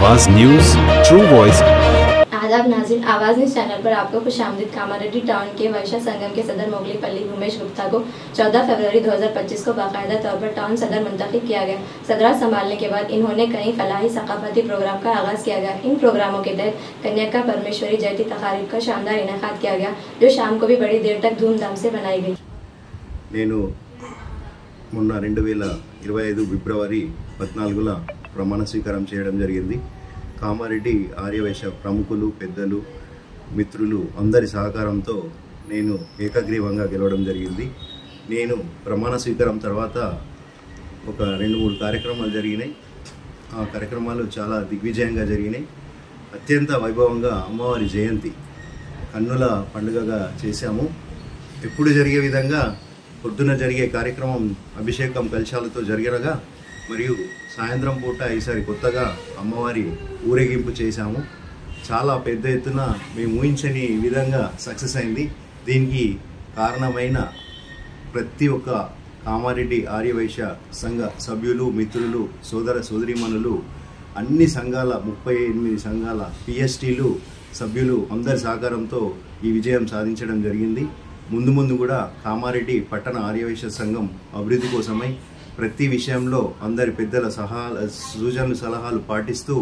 आवाज news, true voice. आदाब नाज़रीन, आवाज़ न्यूज़ चैनल पर आपको खुशामदीद। कामारेड्डी टाउन के वैश्य संगम के सदर मोगलीपल्ली उमेश गुप्ता को 14 फरवरी 2025 को बाकायदा तौर पर टाउन सदर मुंतखब किया गया। सदरात संभालने के बाद इन्होंने कई फलाही सकाफती प्रोग्राम का आगाज़ किया गया। इन प्रोग्रामों के तहत कन्या परमेश्वरी जयंती तकारीब का शानदार इनेकाद किया गया, जो शाम को भी बड़ी देर तक धूमधाम से बनाई गई। నేను మొన్న 2025 ఫిబ్రవరి 14న ప్రమాణ స్వీకారం చేయడం జరిగింది. కామారెడ్డి ఆర్యవైశ్య ప్రముఖులు, పెద్దలు, మిత్రులు అందరి సహకారంతో నేను ఏకగ్రీవంగా గెలవడం జరిగింది. నేను ప్రమాణ స్వీకారం తర్వాత ఒక 2-3 కార్యక్రమాలు జరిగినాయి. ఆ కార్యక్రమాలు చాలా దిగ్విజయంగా జరిగినాయి. అత్యంత వైభవంగా అమ్మవారి జయంతి కన్నుల పండుగగా చేశాము. ఎప్పుడు జరిగే విధంగా పొద్దున జరిగే కార్యక్రమం అభిషేకం కలశాలతో జరిగనగా, మరియు సాయంత్రం పూట ఈసారి కొత్తగా అమ్మవారి ఊరేగింపు చేశాము. చాలా పెద్ద ఎత్తున మేము ఊహించని విధంగా సక్సెస్ అయింది. దీనికి కారణమైన ప్రతి ఒక్క కామారెడ్డి ఆర్యవైశ్య సంఘ సభ్యులు, మిత్రులు, సోదర సోదరీమణులు, అన్ని సంఘాల 38 సంఘాల పిఎస్టీలు సభ్యులు అందరి సహకారంతో ఈ విజయం సాధించడం జరిగింది. ముందు కూడా కామారెడ్డి పట్టణ ఆర్యవైశ్య సంఘం అభివృద్ధి కోసమై ప్రతి విషయంలో అందరి పెద్దల సూచనలు సలహాలు పాటిస్తూ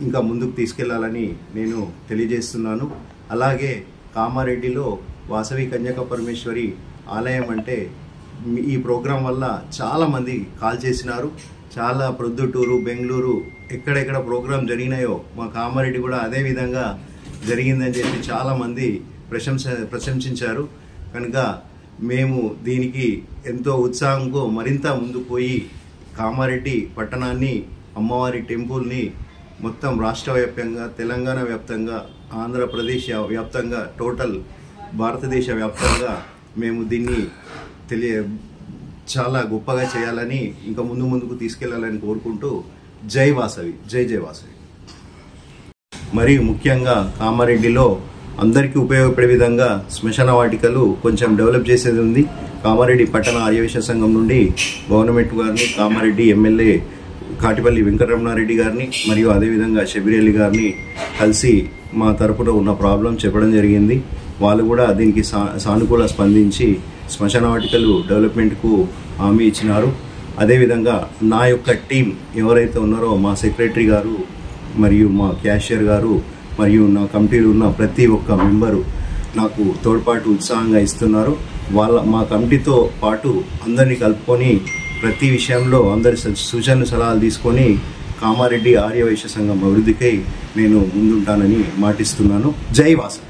ఇంకా ముందుకు తీసుకెళ్లాలని నేను తెలియజేస్తున్నాను. అలాగే కామారెడ్డిలో వాసవి కన్యక పరమేశ్వరి ఆలయం అంటే ఈ ప్రోగ్రాం వల్ల చాలామంది కాల్ చేసినారు. చాలా ప్రొద్దుటూరు, బెంగళూరు ఎక్కడెక్కడ ప్రోగ్రాం జరిగినాయో మా కామారెడ్డి కూడా అదే విధంగా జరిగిందని చెప్పి చాలామంది ప్రశంసించారు. కనుక మేము దీనికి ఎంతో ఉత్సాహంతో మరింత ముందుకు పోయి కామారెడ్డి పట్టణాన్ని, అమ్మవారి టెంపుల్ని మొత్తం రాష్ట్ర వ్యాప్తంగా, తెలంగాణ వ్యాప్తంగా, ఆంధ్రప్రదేశ్ వ్యాప్తంగా, టోటల్ భారతదేశ వ్యాప్తంగా మేము దీన్ని చాలా గొప్పగా చేయాలని, ఇంకా ముందుకు తీసుకెళ్లాలని కోరుకుంటూ జై వాసవి, జై జై వాసవి. మరియు ముఖ్యంగా కామారెడ్డిలో అందరికీ ఉపయోగపడే విధంగా శ్మశాన వాటికలు కొంచెం డెవలప్ చేసేది ఉంది. కామారెడ్డి పట్టణ ఆర్యవైశ్య సంఘం నుండి గవర్నమెంట్ గారిని, కామారెడ్డి ఎమ్మెల్యే కాటిపల్లి వెంకటరమణారెడ్డి గారిని మరియు అదేవిధంగా షబీర్ గారిని కలిసి మా తరపున ఉన్న ప్రాబ్లం చెప్పడం జరిగింది. వాళ్ళు కూడా దీనికి సానుకూల స్పందించి శ్మశాన వాటికలు డెవలప్మెంట్కు హామీ ఇచ్చినారు. అదేవిధంగా నా యొక్క టీం ఎవరైతే ఉన్నారో మా సెక్రటరీ గారు మరియు మా క్యాషియర్ గారు మరియు నా కమిటీలో ఉన్న ప్రతి ఒక్క మెంబరు నాకు తోడ్పాటు ఉత్సాహంగా ఇస్తున్నారు. మా కమిటీతో పాటు అందరినీ కలుపుకొని ప్రతి విషయంలో అందరి సూచనలు సలహాలు తీసుకొని కామారెడ్డి ఆర్యవైశ్య సంఘం అభివృద్ధికై నేను ముందుంటానని మాటిస్తున్నాను. జై వాసవి.